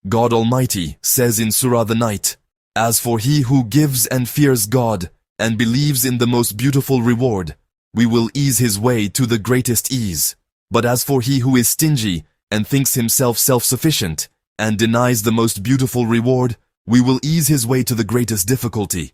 God Almighty says in Surah the Night, "As for he who gives and fears God, and believes in the most beautiful reward, we will ease his way to the greatest ease. But as for he who is stingy, and thinks himself self-sufficient, and denies the most beautiful reward, we will ease his way to the greatest difficulty,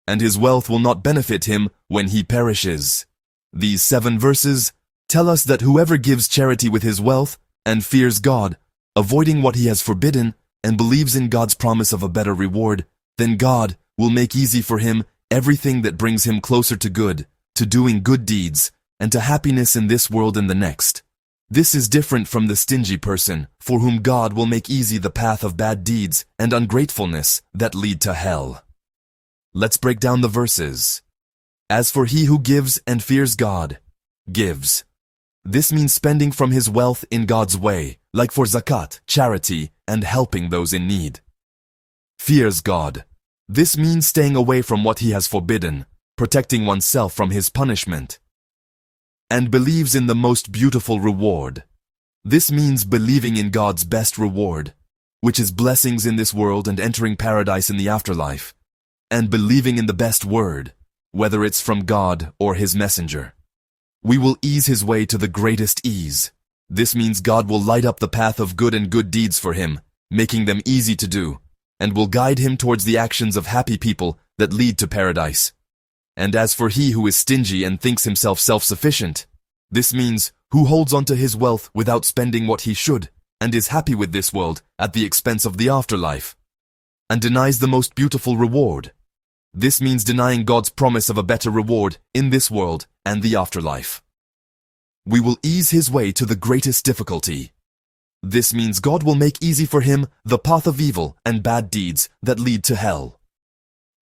and his wealth will not benefit him when he perishes." These 7 verses tell us that whoever gives charity with his wealth and fears God, avoiding what he has forbidden, and believes in God's promise of a better reward, then God will make easy for him everything that brings him closer to good, to doing good deeds, and to happiness in this world and the next. This is different from the stingy person, for whom God will make easy the path of bad deeds and ungratefulness that lead to hell. Let's break down the verses. As for he who gives and fears God, gives. This means spending from his wealth in God's way, like for zakat, charity, and helping those in need. Fears God. This means staying away from what he has forbidden, protecting oneself from his punishment. And believes in the most beautiful reward. This means believing in God's best reward, which is blessings in this world and entering paradise in the afterlife, and believing in the best word, whether it's from God or his messenger. We will ease his way to the greatest ease. This means God will light up the path of good and good deeds for him, making them easy to do, and will guide him towards the actions of happy people that lead to paradise. And as for he who is stingy and thinks himself self-sufficient, this means who holds onto his wealth without spending what he should, and is happy with this world at the expense of the afterlife, and denies the most beautiful reward. This means denying God's promise of a better reward in this world and the afterlife. We will ease his way to the greatest difficulty. This means God will make easy for him the path of evil and bad deeds that lead to hell.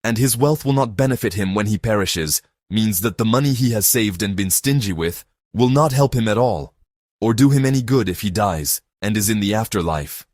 And his wealth will not benefit him when he perishes, means that the money he has saved and been stingy with will not help him at all, or do him any good if he dies and is in the afterlife.